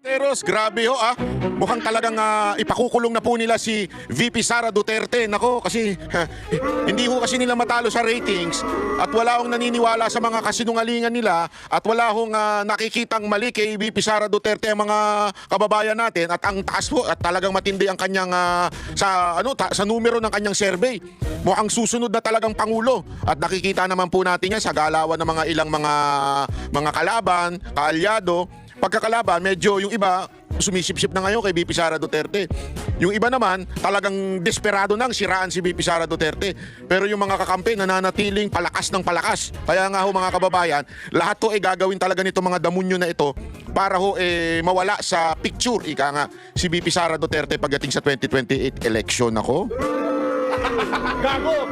Teros, grabe ho ah. Mukhang talagang ipakukulong na po nila si VP Sara Duterte. Nako, kasi hindi ho kasi nila matalo sa ratings at wala hong naniniwala sa mga kasinungalingan nila at wala hong nakikitang mali kay VP Sara Duterte ang mga kababayan natin at ang taas po at talagang matindi ang kanyang sa numero ng kanyang survey. Mukhang susunod na talagang pangulo at nakikita naman po natin yan sa galawan ng mga ilang mga kalaban, kaalyado. Pagkakalaban, medyo yung iba sumisip-sip na ngayon kay VP Sara Duterte. Yung iba naman, talagang desperado nang siraan si VP Sara Duterte. Pero yung mga kakampi, nananatiling palakas ng palakas. Kaya nga ho mga kababayan, lahat to gagawin talaga nito mga damunyo na ito para ho mawala sa picture. Ika nga, si VP Sara Duterte pagdating sa 2028 election ako. Gago!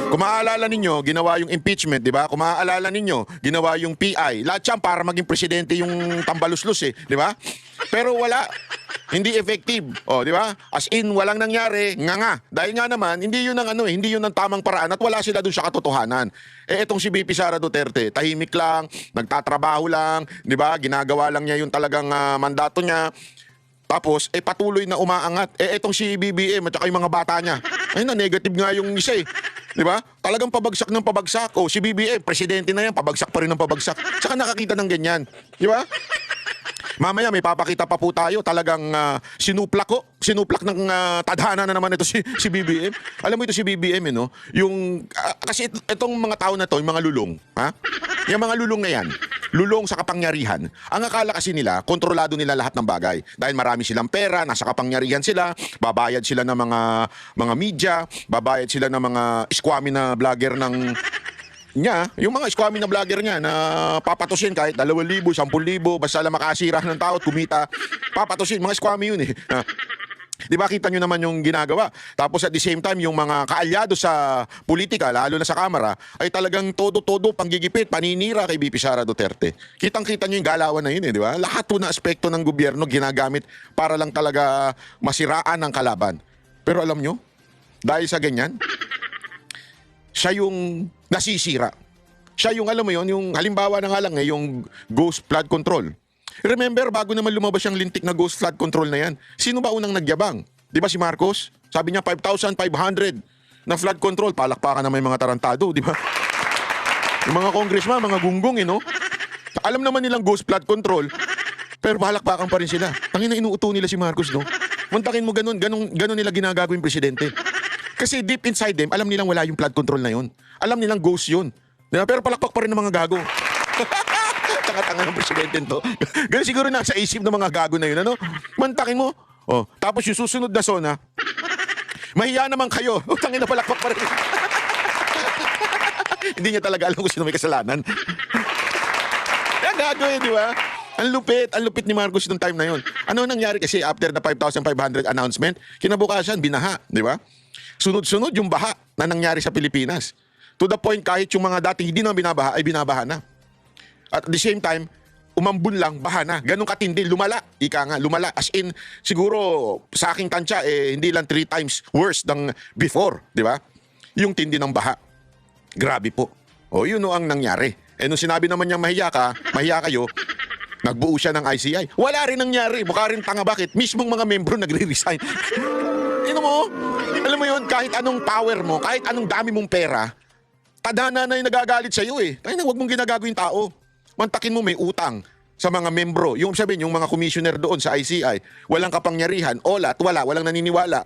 Kung maaalala ninyo, ginawa yung impeachment, di ba? Kung maaalala ninyo, ginawa yung PI. Lahat yan para maging presidente yung tambaluslus di ba? Pero wala. Hindi effective. Di ba? As in, walang nangyari, nga. Dahil nga naman, hindi yun ang tamang paraan at wala sila doon sa katotohanan. Etong si VP Sara Duterte, tahimik lang, nagtatrabaho lang, di ba? Ginagawa lang niya yung talagang mandato niya. Tapos, patuloy na umaangat. Etong si BBM at saka yung mga bata niya. Ayun na, negative nga yung isa Di ba? Talagang pabagsak ng pabagsak. Si BBM, presidente na yan, pabagsak pa rin ng pabagsak. Saka nakakita ng ganyan. Di ba? Mamaya may papakita pa po tayo. Talagang sinuplak ng tadhana na naman ito si BBM. Alam mo ito si BBM, no? Kasi itong mga tao na to, yung mga lulong, ha? Yung mga lulong na yan, lulong sa kapangyarihan. Ang akala kasi nila, kontrolado nila lahat ng bagay. Dahil marami silang pera, nasa kapangyarihan sila, babayad sila ng mga media, babayad sila ng mga squammy na vlogger yung mga squammy na vlogger niya na papatusin kahit 2,000, 10,000, basta lang makasira ng tao at kumita, papatusin, mga squammy yun Di ba kita nyo naman yung ginagawa? Tapos at the same time, yung mga kaalyado sa politika, lalo na sa Kamara, ay talagang todo-todo panggigipit, paninira kay VP Sara Duterte. Kitang-kita nyo yung galawan na yun di ba? Lahat po na aspekto ng gobyerno ginagamit para lang talaga masiraan ang kalaban. Pero alam nyo, dahil sa ganyan, siya yung nasisira. Siya yung, alam mo yun, yung halimbawa na nga lang yung ghost flood control. Remember, bago naman lumabas yung lintik na ghost flood control na yan, sino ba unang nagyabang? Di ba si Marcos? Sabi niya 5,500 na flood control. Palakpakan na may mga tarantado, di ba? Yung mga congressman, mga gunggong, no? Alam naman nilang ghost flood control, pero palakpakan pa rin sila. Tangina, inuuto nila si Marcos, no? Muntakin mo ganun nila ginagago yung presidente. Kasi deep inside them, alam nilang wala yung flood control na yun. Alam nilang ghost yun. Di ba? Pero palakpak pa rin ng mga gago. Tanga-tanga ng presidente to. Ganun siguro nasa isip ng mga gago na yun, ano? Mantakin mo. Tapos yung susunod na zona, mahiya naman kayo. Tangin na palakpak pa rin. Hindi niya talaga alam kung sino may kasalanan. Yan gago di ba? Ang lupit ni Marcos nung time na yun. Ano nangyari kasi after the 5,500 announcement, kinabukasan, binaha, di ba? Sunod-sunod yung baha na nangyari sa Pilipinas. To the point kahit yung mga dati hindi na binabaha, ay binabaha na. At the same time, umambun lang, baha na. Ganun katindi, lumala. Ika nga, lumala. As in, siguro sa aking tansya, hindi lang 3 times worse than before, di ba? Yung tindi ng baha. Grabe po. Yun ang nangyari. Nung sinabi naman niyang mahiya kayo, nagbuo siya ng ICI. Wala rin nangyari. Mukha rin tanga, bakit? Mismong mga membro nagre-resign. Alam mo yun, kahit anong power mo, kahit anong dami mong pera, tadhana na yung nagagalit sa'yo Kaya huwag mong ginagago yung tao. Mantakin mo may utang sa mga membro. Yung sabihin, yung mga commissioner doon sa ICI, walang kapangyarihan, walang naniniwala.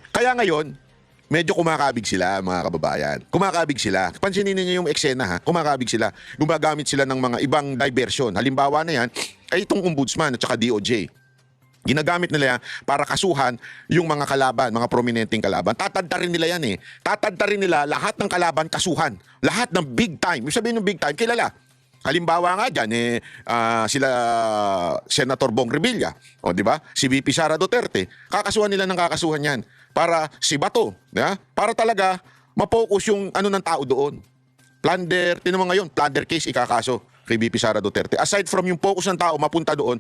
Kaya ngayon, medyo kumakabig sila, mga kababayan. Kumakabig sila. Pansinin niyo yung eksena, kumakabig sila. Gumagamit sila ng mga ibang diversion. Halimbawa na yan, ay itong ombudsman at saka DOJ. Ginagamit nila yan para kasuhan yung mga kalaban, mga prominenteng kalaban. Tatadtarin nila yan Tatadtarin nila lahat ng kalaban kasuhan. Lahat ng big time. Yung sabihin ng big time, kilala. Halimbawa nga dyan, sila Senator Bong Revilla. Di ba? Si VP Sara Duterte. Kakasuhan nila ng kakasuhan yan. Para si Bato. Para talaga mapokus yung ng tao doon. Plunder, tinamo ngayon, plunder case ikakaso kay VP Sara Duterte. Aside from yung focus ng tao mapunta doon,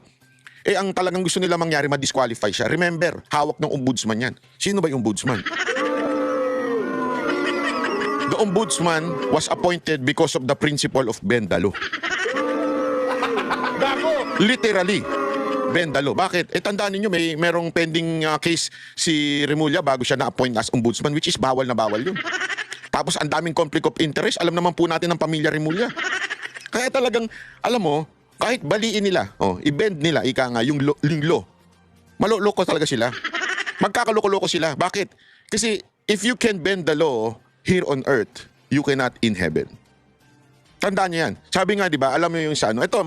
ang talagang gusto nila mangyari, ma-disqualify siya. Remember, hawak ng ombudsman yan. Sino ba yung ombudsman? The ombudsman was appointed because of the principle of Bendalo. Gago! Literally, bend the law. Bakit? Tandaan ninyo, merong pending case si Remulla bago siya na-appoint as ombudsman, which is bawal na bawal yun. Tapos ang daming conflict of interest. Alam naman po natin ng pamilya Remulla. Kaya talagang, alam mo, kahit baliin nila, i-bend nila, ika nga, yung law. Maloloko talaga sila. Magkakaloko-loko sila. Bakit? Kasi if you can bend the law here on earth, you cannot in heaven. Tandaan niyo yan. Sabi nga, di ba, alam niyo yung sa ano, ito,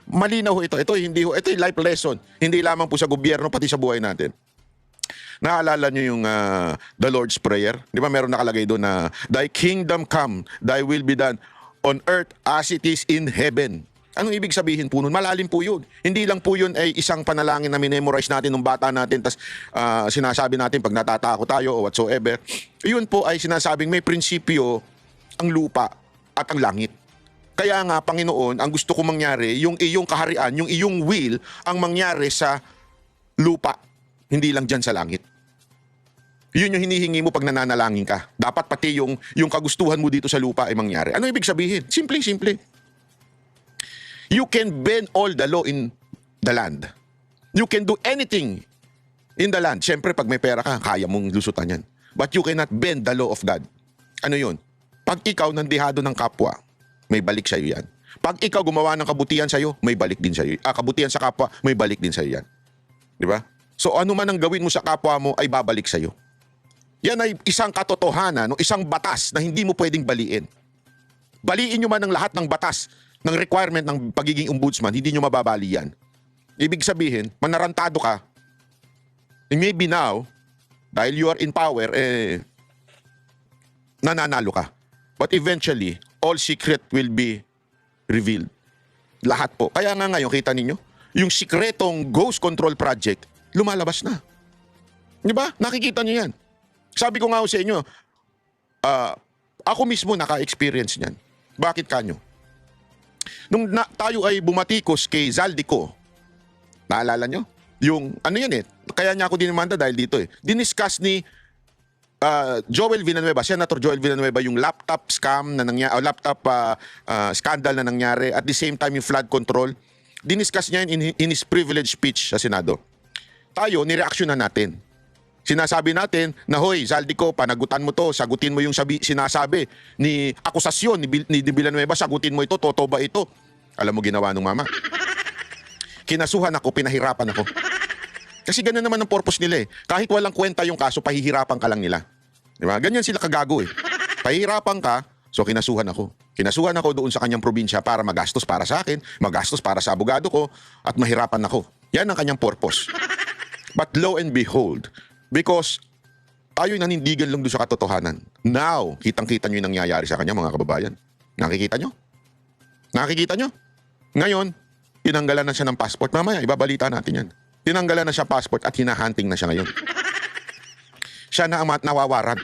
malinaw ito. Ito yung life lesson. Hindi lamang po sa gobyerno, pati sa buhay natin. Naalala niyo yung the Lord's Prayer? Di ba meron nakalagay doon na, Thy kingdom come, Thy will be done on earth as it is in heaven. Anong ibig sabihin po nun? Malalim po yun. Hindi lang po yun ay isang panalangin na minemorize natin nung bata natin tas sinasabi natin pag natatakot tayo o whatsoever. Yun po ay sinasabing may prinsipyo ang lupa at ang langit. Kaya nga, Panginoon, ang gusto ko mangyari, yung iyong kaharian, yung iyong will, ang mangyari sa lupa. Hindi lang dyan sa langit. Yun yung hinihingi mo pag nananalangin ka. Dapat pati yung kagustuhan mo dito sa lupa ay mangyari. Ano ibig sabihin? Simple. You can bend all the law in the land. You can do anything in the land. Siyempre, pag may pera ka, kaya mong lusutan yan. But you cannot bend the law of God. Ano yun? Pag ikaw nandihado ng kapwa, may balik sa'yo yan. Pag ikaw gumawa ng kabutihan sa'yo, may balik din sa'yo. Kabutihan sa kapwa, may balik din sa'yo yan. Di ba? So ano man ang gawin mo sa kapwa mo, ay babalik sa'yo. Yan ay isang katotohanan, isang batas na hindi mo pwedeng baliin. Baliin nyo man ang lahat ng batas ng requirement ng pagiging ombudsman, hindi nyo mababali yan. Ibig sabihin, manarantado ka, maybe now, dahil you are in power, nananalo ka. But eventually, all secret will be revealed. Lahat po. Kaya nga ngayon, kita ninyo, yung sikretong ghost control project, lumalabas na. Di ba? Nakikita nyo yan. Sabi ko nga sa inyo, ako mismo naka-experience niyan. Bakit kanyo? Nung tayo ay bumatikos kay Zaldico, naalala nyo? Yung, ano yan kaya niya ako dinimanda dahil dito Diniscuss ni Joel Villanueva, Senator Joel Villanueva, yung laptop scam na nangyari, laptop scandal na nangyari, at the same time yung flood control. Diniscuss niya in his privilege speech sa Senado. Tayo, nireaksyonan natin. Sinasabi natin na, hoy, Zaldico, panagutan mo to, sagutin mo yung sinasabi ni akusasyon ni Villanueva, sagutin mo ito, totoo ba ito? Alam mo ginawa nung mama? Kinasuhan ako, pinahirapan ako. Kasi ganun naman ang purpose nila Kahit walang kwenta yung kaso, pahihirapan ka lang nila. Di ba? Ganyan sila kagago Pahihirapan ka, so kinasuhan ako. Kinasuhan ako doon sa kanyang probinsya para magastos para sa akin, magastos para sa abogado ko, at mahirapan ako. Yan ang kanyang purpose. But lo and behold, because tayo'y nanindigan lang doon sa katotohanan. Now, kitang-kita nyo yung nangyayari sa kanya, mga kababayan. Nakikita nyo? Nakikita nyo? Ngayon, tinanggalan na siya ng passport. Mamaya, ibabalita natin yan. Tinanggalan na siya passport at hinahunting na siya ngayon. Siya na ang nawawaran.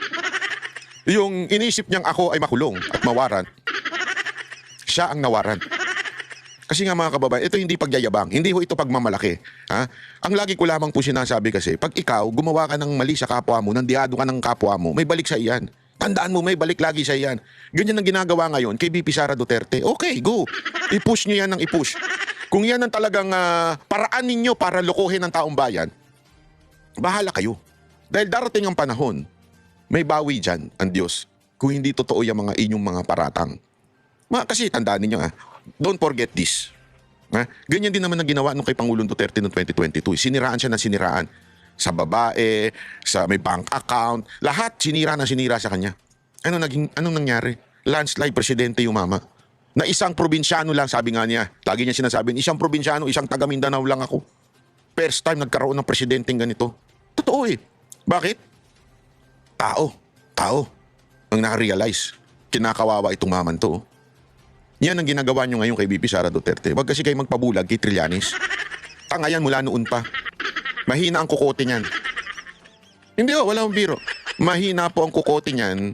Yung inisip niyang ako ay makulong at mawaran, siya ang nawaran. Kasi nga mga kababayan, ito hindi pagyayabang, hindi ho ito pagmamalaki. Ang lagi ko lamang po sinasabi kasi, pag ikaw gumawa ka ng mali sa kapwa mo, nandihado ka ng kapwa mo, may balik sa iyan. Tandaan mo, may balik lagi sa iyan. Ganyan ang ginagawa ngayon kay VP Sara Duterte. Okay, go. I-push nyo yan ng i-push. Kung yan ang talagang paraan ninyo para lokohin ang taong bayan, bahala kayo. Dahil darating ang panahon, may bawi dyan ang Diyos kung hindi totoo yung mga inyong mga paratang. Kasi tandaan ninyo don't forget this. Ganyan din naman ang ginawa nung kay Pangulong Duterte noong 2022. Siniraan siya ng siniraan. Sa babae, sa may bank account, lahat sinira sa kanya. Anong nangyari? Landslide, presidente yung mama. Na isang probinsyano lang, sabi nga niya, lagi niya sinasabi, isang probinsyano, isang taga Mindanao lang ako. First time nagkaroon ng presidenteng ganito. Totoo Bakit? Tao ang nakarealize. Kinakawawa itong maman to. Yan ang ginagawa nyo ngayon kay VP Sara Duterte. Wag kasi kayo magpabulag kay Trillanes. Tanga yan mula noon pa. Mahina ang kukote niyan. Hindi wala akong biro. Mahina po ang kukote niyan.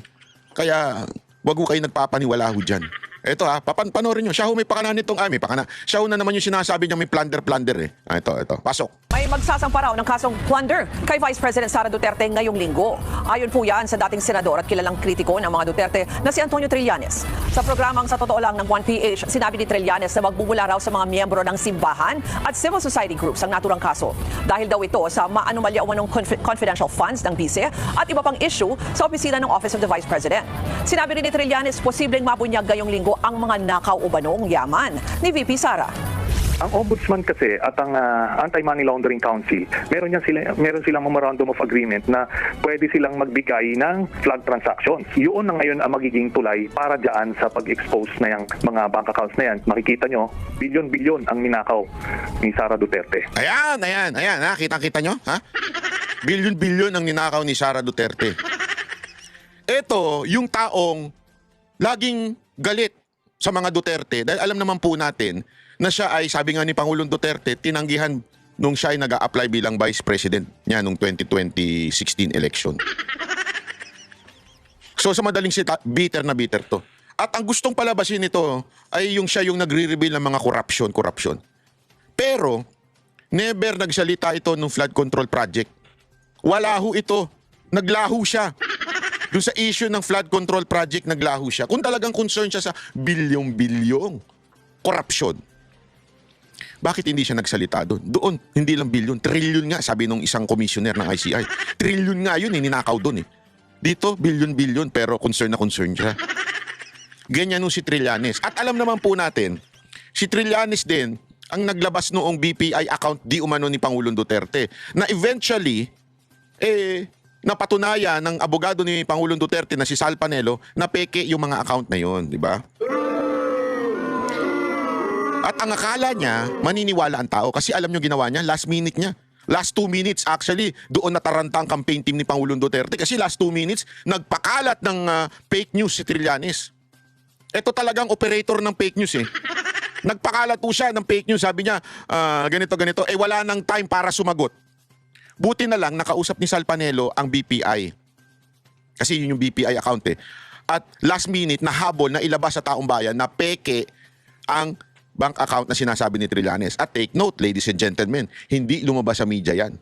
Kaya wag ko kayo nagpapaniwala ho dyan. Ito panoorin nyo. Siya ho may pakana nitong may pakana. Siya ho na naman yung sinasabi niya may plunder Ito. Pasok. ay magsasampa raw ng kasong plunder kay Vice President Sara Duterte ngayong linggo. Ayon po yan sa dating senador at kilalang kritiko ng mga Duterte na si Antonio Trillanes. Sa programang Sa Totoo Lang ng 1PH, sinabi ni Trillanes na magbubula raw sa mga miyembro ng simbahan at civil society groups ang naturang kaso. Dahil daw ito sa maanumalya umanong confidential funds ng bise at iba pang issue sa opisina ng Office of the Vice President. Sinabi rin ni Trillanes posibleng mabunyag ngayong linggo ang mga nakaw o banong yaman ni VP Sara. Ang Ombudsman kasi at ang Anti-Money Laundering Council, meron silang memorandum of agreement na pwede silang magbigay ng flood transactions. Yun na ngayon ang magiging tulay para dyan sa pag-expose na yung mga bank accounts na yan. Makikita nyo, bilyon-bilyon ang ninakaw ni Sara Duterte. Ayan. Ha? Kitang-kita nyo? Ha? Bilyon-bilyon ang ninakaw ni Sara Duterte. Ito, yung taong laging galit sa mga Duterte dahil alam naman po natin na siya ay, sabi nga ni Pangulong Duterte, tinanggihan nung siya ay nag-a-apply bilang Vice President niya nung 2016 election. So sa madaling sita, bitter na bitter to. At ang gustong palabasin nito ay siya yung nagre-reveal ng mga corruption. Pero, never nagsalita ito nung flood control project. Wala ho ito. Naglaho siya. Doon sa issue ng flood control project, naglaho siya. Kung talagang concern siya sa bilyong-bilyong corruption, bakit hindi siya nagsalita doon? Doon, hindi lang bilyon, trilyon nga, sabi nung isang commissioner ng ICI. Trilyon nga yun, ninakaw doon eh. Dito, bilyon-bilyon, pero concern na concern siya. Ganyan nung si Trillanes. At alam naman po natin, si Trillanes din, ang naglabas noong BPI account di umano ni Pangulong Duterte, na eventually, napatunayan ng abogado ni Pangulong Duterte na si Sal Panelo na peke yung mga account na yun, di ba? At ang akala niya, maniniwala ang tao kasi alam nyo ginawa niya, last minute niya. Last 2 minutes actually, doon nataranta ang campaign team ni Pangulong Duterte kasi last 2 minutes, nagpakalat ng fake news si Trillanes. Ito talagang operator ng fake news eh. Nagpakalat po siya ng fake news, sabi niya, ganito, wala nang time para sumagot. Buti na lang, nakausap ni Sal Panelo ang BPI. Kasi yun yung BPI account eh. At last minute, nahabol na ilabas sa taong bayan na peke ang bank account na sinasabi ni Trillanes. At take note, ladies and gentlemen, hindi lumabas sa media yan.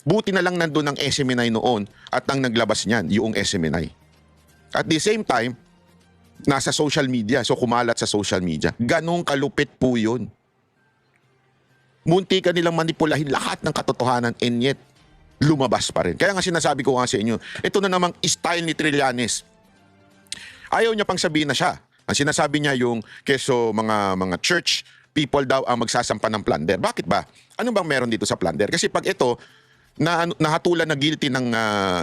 Buti na lang nandun ang SMNI noon at ang naglabas niyan, yung SMNI. At the same time, nasa social media, so kumalat sa social media. Ganong kalupit po yun. Munti ka nilang manipulahin lahat ng katotohanan and yet, lumabas pa rin. Kaya nga sinasabi ko nga sa inyo, ito na namang style ni Trillanes. Ayaw niya pang sabihin na siya. Ang sinasabi niya yung keso mga church people daw ang magsasampa ng plunder. Bakit ba? Ano bang meron dito sa plunder? Kasi pag ito, nahatulan na guilty ng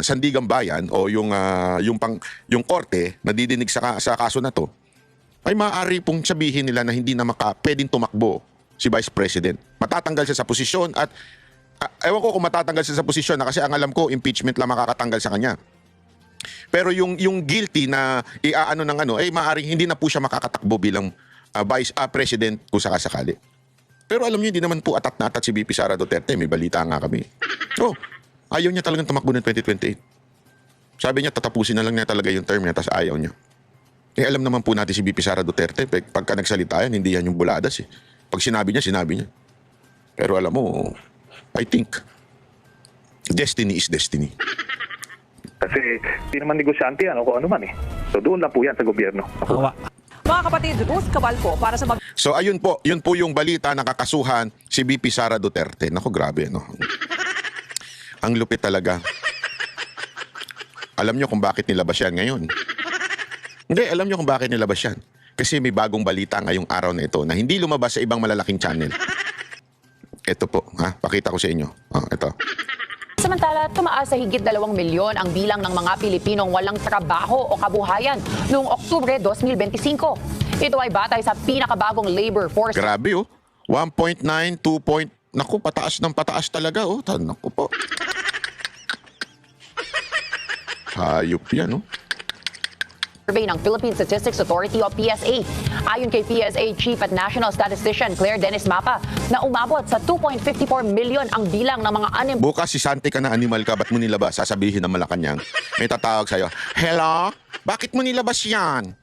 Sandigang Bayan o yung korte na didinig sa kaso na to, ay maaari pong sabihin nila na hindi na pwedeng tumakbo si Vice President. Matatanggal siya sa posisyon at ewan ko kung matatanggal siya sa posisyon na kasi ang alam ko, impeachment lang makakatanggal sa kanya. Pero yung guilty na maaring hindi na po siya makakatakbo bilang Vice President kung sakasakali. Pero alam niyo, hindi naman po atat na atat si VP Sara Duterte. May balita nga kami. Ayaw niya talagang tumakbo ng 2028. Sabi niya, tatapusin na lang niya talaga yung term niya, tas ayaw niya. Alam naman po natin si VP Sara Duterte, pagka nagsalita yan, hindi yan yung buladas eh. Pag sinabi niya. Pero alam mo, I think, destiny is destiny. Kasi hindi naman negosyante yan o kung ano man eh. So doon lang po yan sa gobyerno. Mga kapatid, Ruth Cabalco para sa So ayun po, yun po yung balita na kakasuhan si VP Sara Duterte. Naku, grabe, no? Ang lupit talaga. Alam nyo kung bakit nilabas yan ngayon? Hindi, alam nyo kung bakit nilabas yan. Kasi may bagong balita ngayong araw na ito na hindi lumabas sa ibang malalaking channel. Ito po, pakita ko sa inyo. Ito. Samantala, tumaas sa higit 2 milyon ang bilang ng mga Pilipinong walang trabaho o kabuhayan noong Oktubre 2025. Ito ay batay sa pinakabagong labor force. Grabe 1.9, 2. Naku, pataas ng pataas talaga Naku po. Hayop yan Survey ng Philippine Statistics Authority o PSA. Ayon kay PSA Chief at National Statistician Claire Dennis Mapa na umabot sa 2.54 million ang bilang ng mga Bukas si Santi ka na animal ka, ba't mo nilabas? Sasabihin ng Malacanang. May tatawag sa'yo, hello? Bakit mo nilabas yan?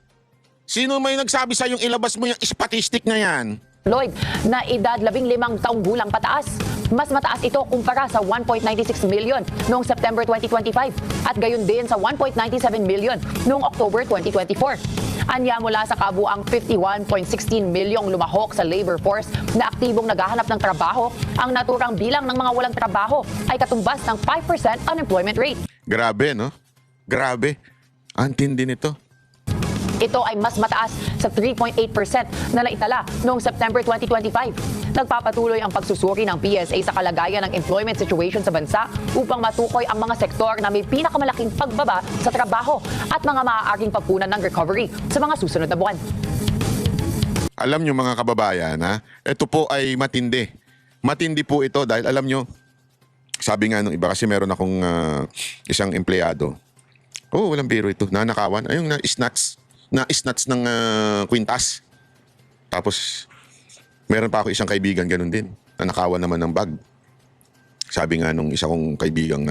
Sino may nagsabi sa'yong ilabas mo yung statistic na yan? Lloyd na edad 15 taong gulang pataas. Mas mataas ito kumpara sa 1.96 million noong September 2025 at gayon din sa 1.97 million noong October 2024. Anya mula sa kabuang 51.16 milyong lumahok sa labor force na aktibong naghahanap ng trabaho, ang naturang bilang ng mga walang trabaho ay katumbas ng 5% unemployment rate. Grabe, no? Grabe. Ang tindi nito. Ito ay mas mataas sa 3.8% na naitala noong September 2025. Nagpapatuloy ang pagsusuri ng PSA sa kalagayan ng employment situation sa bansa upang matukoy ang mga sektor na may pinakamalaking pagbaba sa trabaho at mga maaaring pagkunan ng recovery sa mga susunod na buwan. Alam nyo mga kababayan, ha? Ito po ay matindi. Matindi po ito dahil alam nyo, sabi nga nung iba kasi meron akong isang empleyado. Oh, walang biro ito. Nanakawan. Ayun na snatch ng kwintas. Tapos, meron pa ako isang kaibigan ganun din. Nanakawan naman ng bag. Sabi nga nung isa kong kaibigang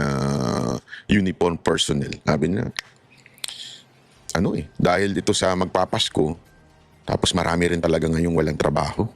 uniform personnel. Sabi niya, dahil ito sa magpapasko, tapos marami rin talaga ngayong walang trabaho.